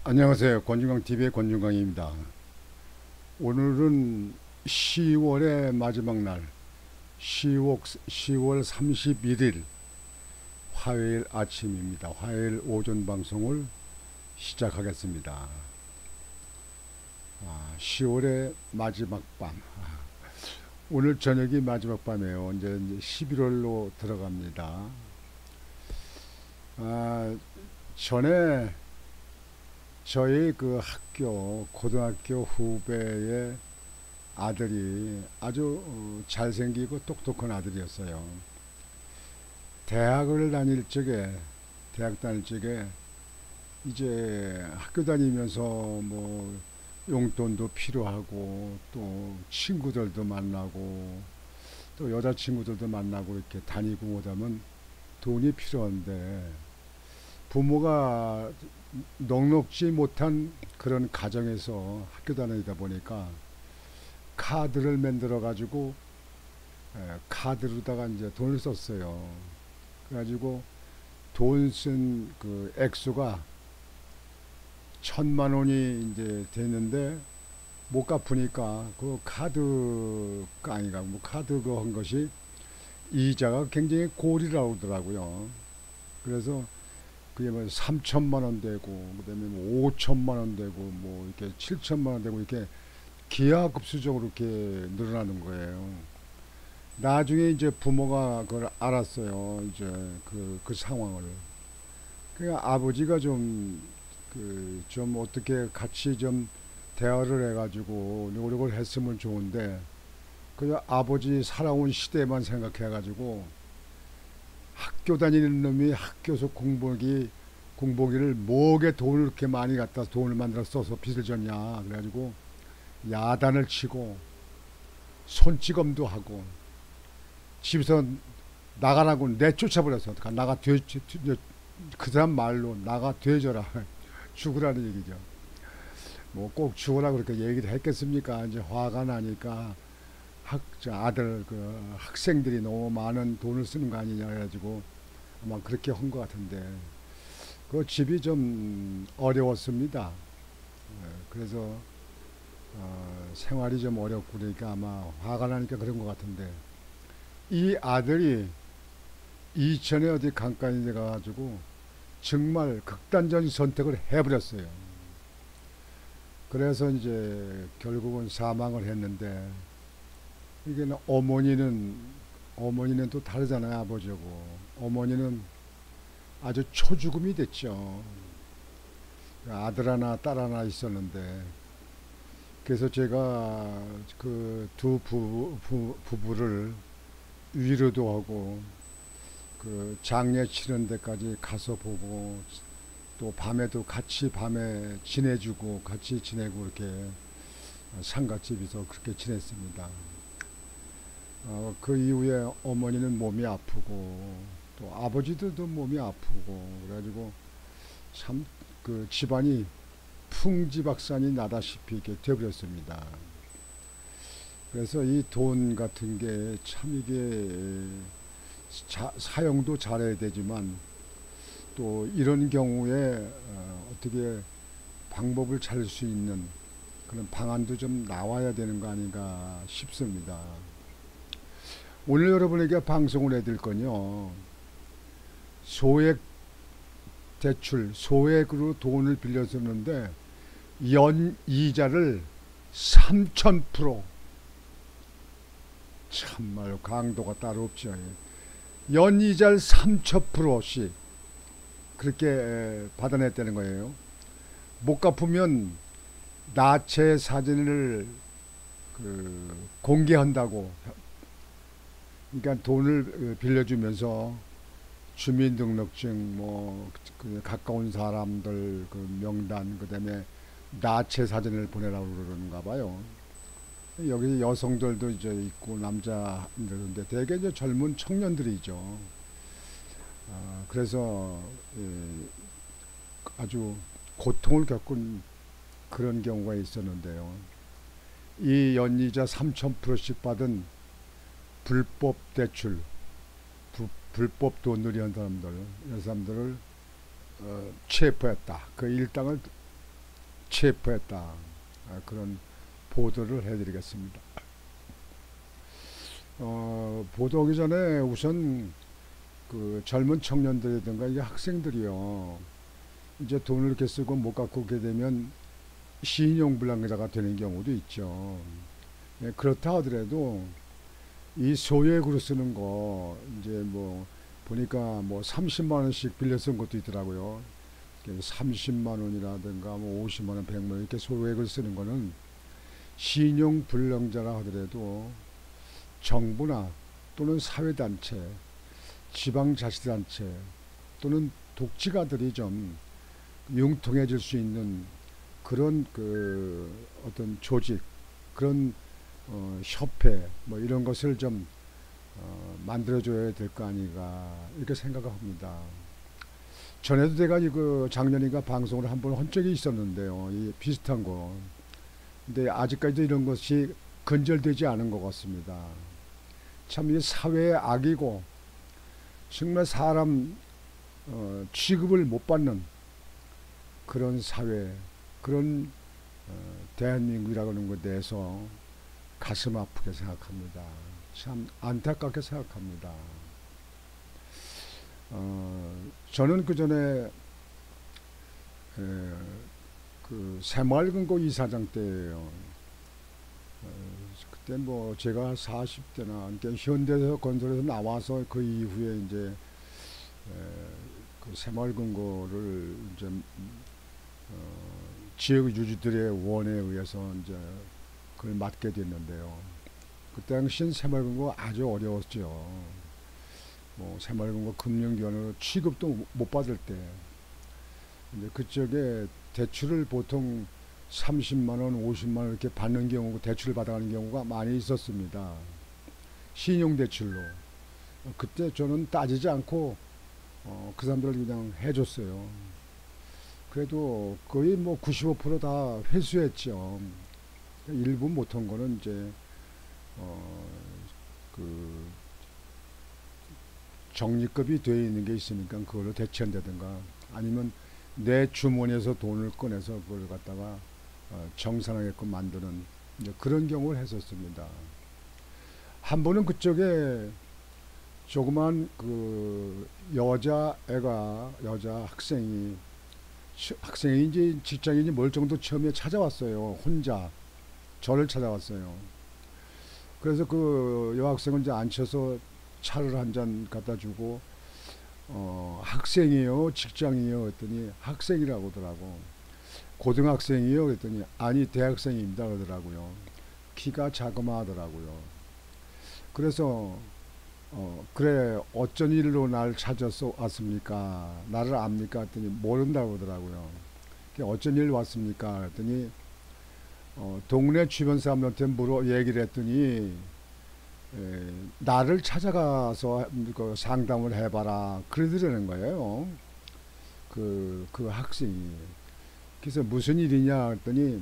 안녕하세요. 권중광TV의 권중광입니다. 오늘은 10월의 마지막 날, 10월 31일 화요일 아침입니다. 화요일 오전 방송을 시작하겠습니다. 10월의 마지막 밤. 오늘 저녁이 마지막 밤이에요. 이제 11월로 들어갑니다. 전에 저희 그 학교 고등학교 후배의 아들이 아주 잘생기고 똑똑한 아들이었어요. 대학 다닐 적에 이제 학교 다니면서 뭐 용돈도 필요하고 또 친구들도 만나고 또 여자친구들도 만나고 이렇게 다니고 오다면 돈이 필요한데 부모가 넉넉지 못한 그런 가정에서 학교 다니다 보니까 카드를 만들어 가지고 카드로다가 이제 돈을 썼어요. 그래가지고 돈 쓴 그 액수가 1,000만 원이 이제 됐는데 못 갚으니까 그 카드가 아니라 뭐 카드 그 한 것이 이자가 굉장히 고리라고 하더라고요. 그래서 그게 뭐 3천만 원 되고 그다음에 뭐 5천만 원 되고 뭐 이렇게 7천만 원 되고 이렇게 기하급수적으로 이렇게 늘어나는 거예요. 나중에 이제 부모가 그걸 알았어요. 이제 그 상황을. 그러니까 아버지가 좀 어떻게 같이 좀 대화를 해가지고 노력을 했으면 좋은데 그냥 아버지 살아온 시대만 생각해가지고 학교 다니는 놈이 학교에서 공부기를 뭐게 돈을 이렇게 많이 갖다 돈을 만들어 써서 빚을 졌냐 그래가지고 야단을 치고 손찌검도 하고 집에서 나가라고 내쫓아버려서 그 사람 말로 나가 되져라 죽으라는 얘기죠. 뭐 꼭 죽으라 그렇게 얘기를 했겠습니까? 이제 화가 나니까 저 아들 그 학생들이 너무 많은 돈을 쓰는 거 아니냐 해가지고 아마 그렇게 한 것 같은데 그 집이 좀 어려웠습니다. 그래서 생활이 좀 어렵고 그러니까 아마 화가 나니까 그런 것 같은데 이 아들이 이천에 어디 강가에 가가지고 정말 극단적인 선택을 해버렸어요. 그래서 이제 결국은 사망을 했는데 이게 어머니는 또 다르잖아요. 아버지하고 어머니는 아주 초죽음이 됐죠. 아들 하나 딸 하나 있었는데 그래서 제가 그 두 부부를 위로도 하고 그 장례 치른 데까지 가서 보고 또 밤에도 같이 밤에 지내주고 같이 지내고 이렇게 상갓집에서 그렇게 지냈습니다. 그 이후에 어머니는 몸이 아프고 또 아버지도 몸이 아프고 그래가지고 참 그 집안이 풍지박산이 나다시피 이렇게 되어버렸습니다. 그래서 이 돈 같은 게 참 이게 사용도 잘해야 되지만 또 이런 경우에 어떻게 방법을 찾을 수 있는 그런 방안도 좀 나와야 되는 거 아닌가 싶습니다. 오늘 여러분에게 방송을 해드릴 건요. 소액 대출, 소액으로 돈을 빌려줬는데 연 이자를 3,000% 참말 강도가 따로 없죠. 연 이자를 3,000%씩 그렇게 받아냈다는 거예요. 못 갚으면 나체 사진을 공개한다고. 그러니까 돈을 빌려주면서 주민등록증 그 가까운 사람들 그 명단 그다음에 나체 사진을 보내라고 그러는가 봐요. 여기 여성들도 이제 있고 남자들인데 대개 이제 젊은 청년들이죠. 그래서 아주 고통을 겪은 그런 경우가 있었는데요. 이 연이자 3,000%씩 받은 불법 대출, 불법 돈놀이 한 사람들을 체포했다. 그 일당을 체포했다. 그런 보도를 해드리겠습니다. 보도하기 전에 우선 그 젊은 청년들이든가 이게 학생들이요, 이제 돈을 이렇게 쓰고 못 갖고 오게 되면 신용불량자가 되는 경우도 있죠. 예, 그렇다 하더라도 이 소액으로 쓰는 거 이제 뭐 보니까 뭐 30만 원씩 빌려 쓴 것도 있더라고요. 30만 원이라든가 뭐 50만 원, 100만 원 이렇게 소액을 쓰는 거는 신용불량자라 하더라도 정부나 또는 사회단체, 지방자치단체 또는 독지가들이 좀 융통해질 수 있는 그런 그 어떤 조직, 그런 협회 뭐 이런 것을 좀 만들어줘야 될 거 아닌가 이렇게 생각합니다. 전에도 제가 이거 작년인가 방송을 한번 한 적이 있었는데요, 이 비슷한 거. 근데 아직까지도 이런 것이 근절되지 않은 것 같습니다. 참 이 사회의 악이고 정말 사람 취급을 못 받는 그런 사회, 그런 대한민국이라고 하는 것에 대해서 가슴 아프게 생각합니다. 참 안타깝게 생각합니다. 저는 그 전에 그 새마을금고 이사장 때예요. 그때 뭐 제가 40대나 그러니까 현대건설에서 나와서 그 이후에 이제 그 새마을금고를 이제 지역 유지들의 원에 의해서 이제 그걸 맡게 됐는데요. 그 당시엔 새마을금고 아주 어려웠죠. 뭐 새마을금고 금융기관으로 취급도 못 받을 때 이제 그쪽에 대출을 보통 30만원, 50만원 이렇게 받는 경우, 대출을 받아가는 경우가 많이 있었습니다. 신용대출로. 그때 저는 따지지 않고 그 사람들을 그냥 해줬어요. 그래도 거의 뭐 95%다 회수했죠. 일부 못한 거는 이제 그 적립금이 되어 있는 게 있으니까 그걸로 대체한다든가 아니면 내 주머니에서 돈을 꺼내서 그걸 갖다가 정산하게끔 만드는 이제 그런 경우를 했었습니다. 한 번은 그쪽에 조그만 그 여자 학생인지 직장인지 뭘 정도 처음에 찾아왔어요. 혼자 저를 찾아왔어요. 그래서 그 여학생은 이제 앉혀서 차를 한 잔 갖다 주고 학생이요, 직장이요 했더니 학생이라고 하더라고. 고등학생이요 그랬더니 아니 대학생입니다 그러더라고요. 키가 자그마하더라고요. 그래서 그래 어쩐 일로 날 찾아서 왔습니까? 나를 압니까? 했더니 모른다고 하더라고요. 어쩐 일 왔습니까? 했더니 동네 주변 사람들한테 얘기를 했더니 나를 찾아가서 그 상담을 해봐라 그러더라는 거예요. 그 학생이. 그래서 무슨 일이냐 했더니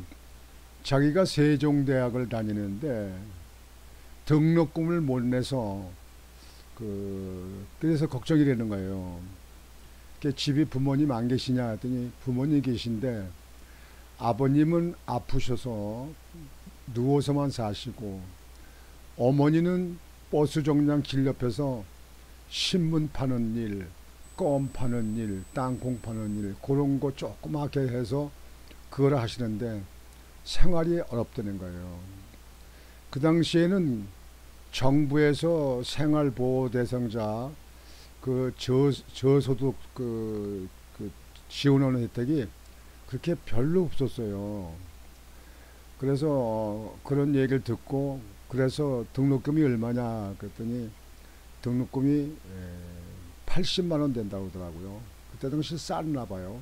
자기가 세종대학을 다니는데 등록금을 못 내서 그래서 걱정이 되는 거예요. 집이 부모님 안 계시냐 했더니 부모님 계신데 아버님은 아프셔서 누워서만 사시고 어머니는 버스 정류장 길 옆에서 신문 파는 일, 껌 파는 일, 땅콩 파는 일 그런 거 조그맣게 해서 그걸 하시는데 생활이 어렵다는 거예요. 그 당시에는 정부에서 생활보호 대상자 그 저소득 그 지원하는 혜택이 그렇게 별로 없었어요. 그래서 그런 얘기를 듣고 그래서 등록금이 얼마냐 그랬더니 등록금이 80만 원 된다고 하더라고요. 그때 당시 쌌나 봐요.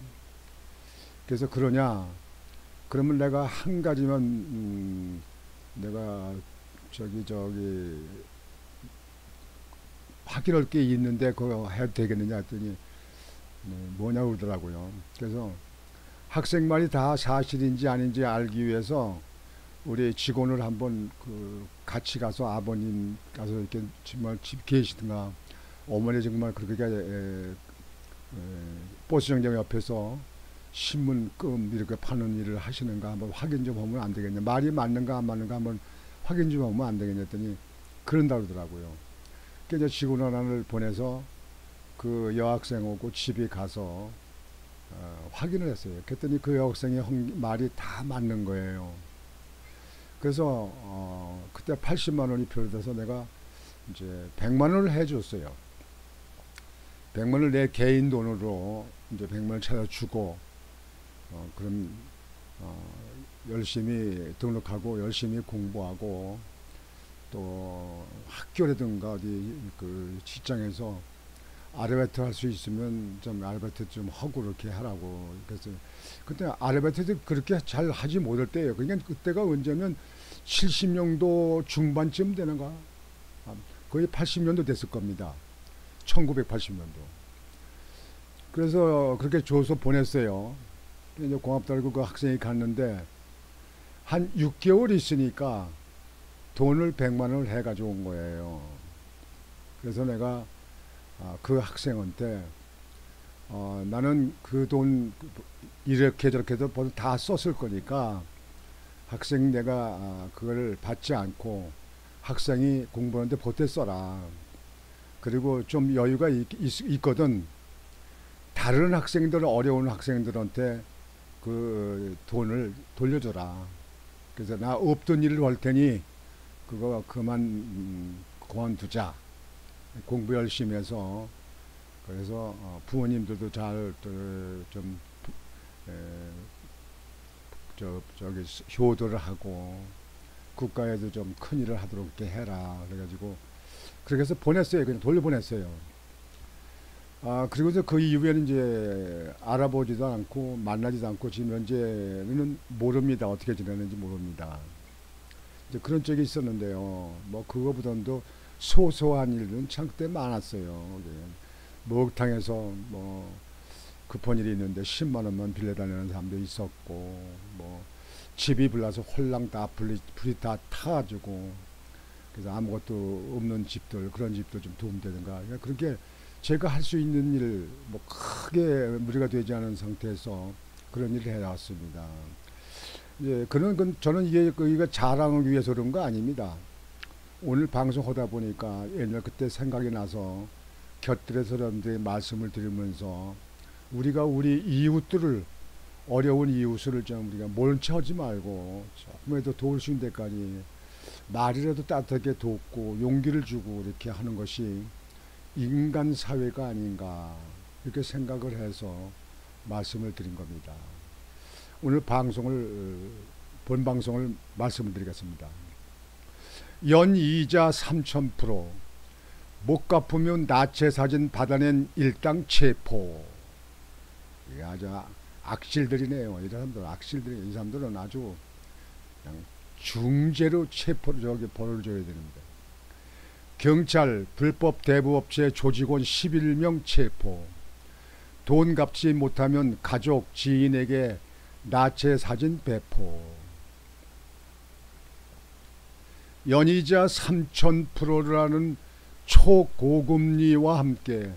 그래서 그러냐 그러면 내가 한 가지만 내가 저기 확인할 게 있는데 그거 해도 되겠느냐 했더니 뭐냐고 그러더라고요. 그래서 학생 말이 다 사실인지 아닌지 알기 위해서 우리 직원을 한번 같이 가서 아버님 가서 이렇게 정말 집 계시든가 어머니 정말 그렇게 버스 정류장 옆에서 신문금 이렇게 파는 일을 하시는가 한번 확인 좀 하면 안 되겠냐. 말이 맞는가 안 맞는가 한번 확인 좀 하면 안 되겠냐 했더니 그런다 그러더라고요. 그래서 직원을 보내서 그 여학생하고 집에 가서 확인을 했어요. 그랬더니 그 여학생의 말이 다 맞는 거예요. 그래서 그때 80만 원이 필요돼서 내가 이제 100만 원을 해줬어요. 100만 원을 내 개인 돈으로 이제 100만 원 찾아주고 그럼 열심히 등록하고 열심히 공부하고 또 학교라든가 어디 그 직장에서 아르바이트 할 수 있으면 좀 아르바이트 좀 하고 그렇게 하라고. 그래서 그때 아르바이트도 그렇게 잘 하지 못할 때예요. 그러니까 그때가 언제면 70년도 중반쯤 되는가, 거의 80년도 됐을 겁니다. 1980년도. 그래서 그렇게 줘서 보냈어요. 이제 고맙다고 그 학생이 갔는데 한 6개월 있으니까 돈을 100만 원을 해가지고 온 거예요. 그래서 내가 그 학생한테 나는 그 돈 이렇게 저렇게도 다 썼을 거니까 학생 내가 그걸 받지 않고 학생이 공부하는데 보태 써라. 그리고 좀 여유가 있거든. 다른 학생들, 어려운 학생들한테 그 돈을 돌려줘라. 그래서 나 없던 일을 할 테니 그거 그만두자. 공부 열심히 해서. 그래서 부모님들도 잘 좀 저기 효도를 하고 국가에도 좀 큰 일을 하도록 이렇게 해라. 그래가지고 그렇게 해서 보냈어요. 그냥 돌려보냈어요. 그리고서 그 이후에는 이제 알아보지도 않고 만나지도 않고 지금 현재는 모릅니다. 어떻게 지내는지 모릅니다. 이제 그런 적이 있었는데요. 뭐 그거보다도 소소한 일은 참 그때 많았어요. 목욕탕에서 뭐 급한 일이 있는데 10만 원만 빌려다니는 사람도 있었고, 뭐 집이 불나서 홀랑 다 불이 다 타가지고 그래서 아무것도 없는 집들, 그런 집도 좀 도움되든가. 그렇게 제가 할 수 있는 일, 뭐 크게 무리가 되지 않은 상태에서 그런 일을 해왔습니다. 예, 저는 이게 자랑을 위해서 그런 거 아닙니다. 오늘 방송하다 보니까 옛날 그때 생각이 나서 곁들여서 여러분들의 말씀을 드리면서 우리가 우리 이웃들을, 어려운 이웃을 좀 우리가 모른 체 하지 말고 조금이라도 도울 수 있는 데까지 말이라도 따뜻하게 돕고 용기를 주고 이렇게 하는 것이 인간 사회가 아닌가, 이렇게 생각을 해서 말씀을 드린 겁니다. 오늘 본 방송을 말씀을 드리겠습니다. 연이자 3000%, 못 갚으면 나체 사진 받아낸 일당 체포. 이게 아주 악질들이네요. 이 사람들은 악질들이, 이 사람들은 아주 그냥 중죄로 벌을 줘야 됩니다. 경찰 불법 대부업체 조직원 11명 체포. 돈 갚지 못하면 가족 지인에게 나체 사진 배포. 연이자 3000%라는 초고금리와 함께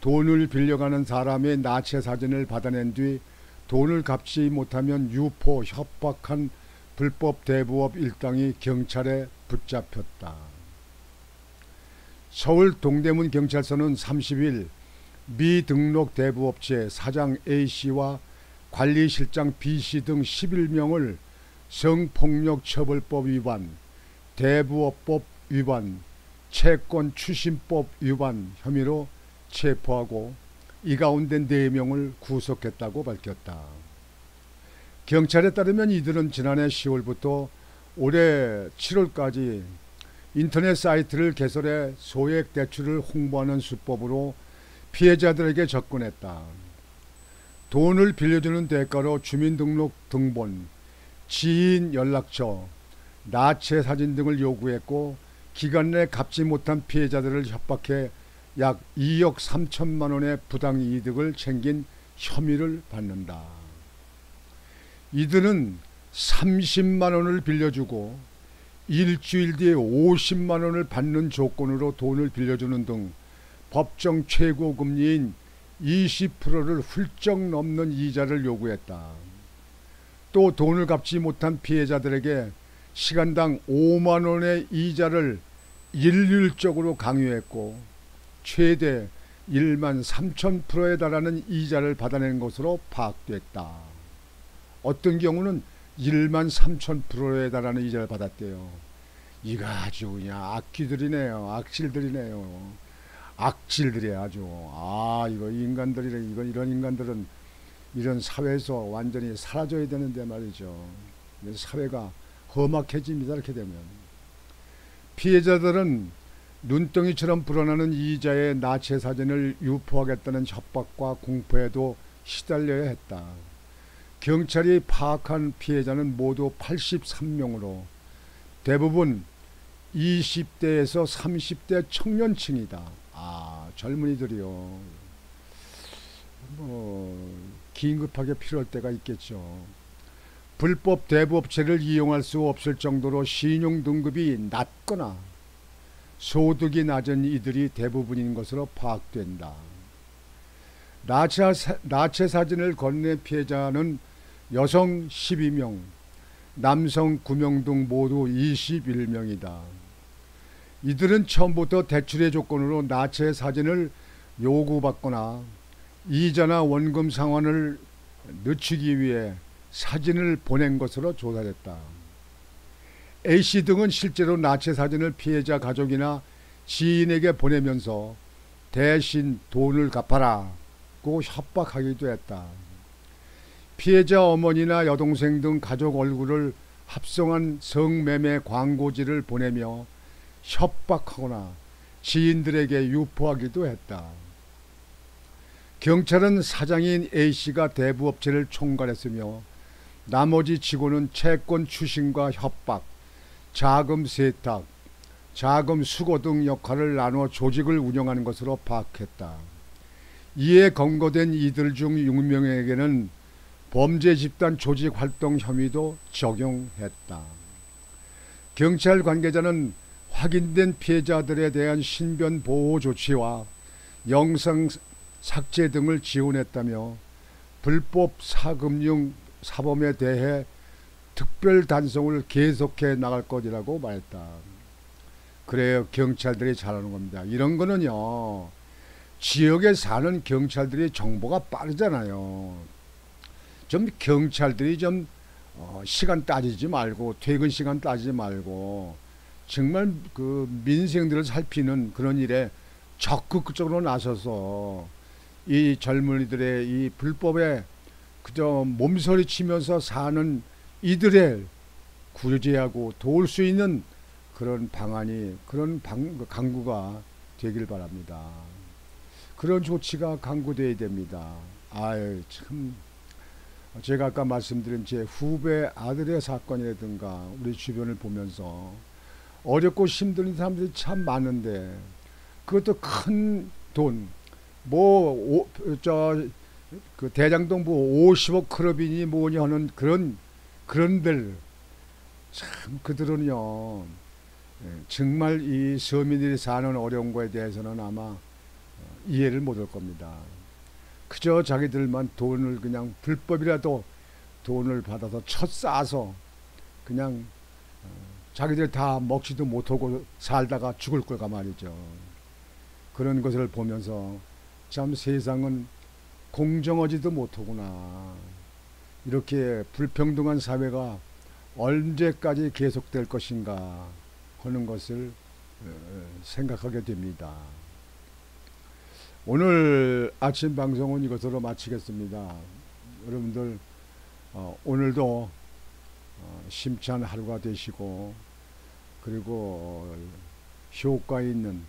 돈을 빌려가는 사람의 나체 사진을 받아낸 뒤 돈을 갚지 못하면 유포 협박한 불법 대부업 일당이 경찰에 붙잡혔다. 서울 동대문 경찰서는 30일 미등록 대부업체 사장 A씨와 관리실장 B씨 등 11명을 성폭력처벌법 위반, 대부업법 위반, 채권추심법 위반 혐의로 체포하고 이 가운데 4명을 구속했다고 밝혔다. 경찰에 따르면 이들은 지난해 10월부터 올해 7월까지 인터넷 사이트를 개설해 소액 대출을 홍보하는 수법으로 피해자들에게 접근했다. 돈을 빌려주는 대가로 주민등록 등본, 지인 연락처, 나체 사진 등을 요구했고 기간 내 갚지 못한 피해자들을 협박해 약 2억 3천만 원의 부당이득을 챙긴 혐의를 받는다. 이들은 30만 원을 빌려주고 일주일 뒤에 50만 원을 받는 조건으로 돈을 빌려주는 등 법정 최고금리인 20%를 훌쩍 넘는 이자를 요구했다. 또 돈을 갚지 못한 피해자들에게 시간당 5만 원의 이자를 일률적으로 강요했고 최대 1만 3천%에 달하는 이자를 받아낸 것으로 파악됐다. 어떤 경우는 1만 3천%에 달하는 이자를 받았대요. 이거 아주 그냥 악귀들이네요. 악질들이네요. 악질들이 아주. 이거 인간들이래. 이런 인간들은 이런 사회에서 완전히 사라져야 되는데 말이죠. 사회가 험악해집니다. 이렇게 되면. 피해자들은 눈덩이처럼 불어나는 이자의 나체 사진을 유포하겠다는 협박과 공포에도 시달려야 했다. 경찰이 파악한 피해자는 모두 83명으로 대부분 20대에서 30대 청년층이다. 젊은이들이요. 긴급하게 필요할 때가 있겠죠. 불법 대부업체를 이용할 수 없을 정도로 신용 등급이 낮거나 소득이 낮은 이들이 대부분인 것으로 파악된다. 나체 사진을 건넨 피해자는 여성 12명, 남성 9명 등 모두 21명이다. 이들은 처음부터 대출의 조건으로 나체 사진을 요구받거나 이자나 원금 상환을 늦추기 위해 사진을 보낸 것으로 조사됐다. A씨 등은 실제로 나체 사진을 피해자 가족이나 지인에게 보내면서 대신 돈을 갚아라고 협박하기도 했다. 피해자 어머니나 여동생 등 가족 얼굴을 합성한 성매매 광고지를 보내며 협박하거나 지인들에게 유포하기도 했다. 경찰은 사장인 A씨가 대부업체를 총괄했으며 나머지 직원은 채권 추심과 협박, 자금 세탁, 자금 수거 등 역할을 나눠 조직을 운영하는 것으로 파악했다. 이에 검거된 이들 중 6명에게는 범죄 집단 조직 활동 혐의도 적용했다. 경찰 관계자는 확인된 피해자들에 대한 신변 보호 조치와 영상 삭제 등을 지원했다며 불법 사금융 사범에 대해 특별 단속을 계속해 나갈 것이라고 말했다. 그래요. 경찰들이 잘하는 겁니다. 이런 거는요. 지역에 사는 경찰들이 정보가 빠르잖아요. 좀 경찰들이 좀 시간 따지지 말고 퇴근 시간 따지지 말고 정말 그 민생들을 살피는 그런 일에 적극적으로 나서서 이 젊은이들의 이 불법에 그저 몸서리 치면서 사는 이들의 구제하고 도울 수 있는 그런 방안이 그런 강구가 되길 바랍니다. 그런 조치가 강구되어야 됩니다. 참 제가 아까 말씀드린 제 후배 아들의 사건이라든가 우리 주변을 보면서 어렵고 힘든 사람들이 참 많은데 그것도 큰 돈 그 대장동부 50억 클럽이니 뭐니 하는 그런들 참 그들은요 정말 이 서민들이 사는 어려운 거에 대해서는 아마 이해를 못할 겁니다. 그저 자기들만 돈을 그냥 불법이라도 돈을 받아서 첫 쌓아서 그냥 자기들 다 먹지도 못하고 살다가 죽을 걸까 말이죠. 그런 것을 보면서 참 세상은 공정하지도 못하구나. 이렇게 불평등한 사회가 언제까지 계속될 것인가 하는 것을 생각하게 됩니다. 오늘 아침 방송은 이것으로 마치겠습니다. 여러분들 오늘도 심찬 하루가 되시고 그리고 효과 있는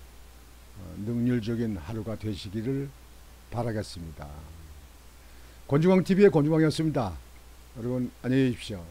능률적인 하루가 되시기를 바라겠습니다. 권중광TV의 권중광이었습니다. 여러분 안녕히 계십시오.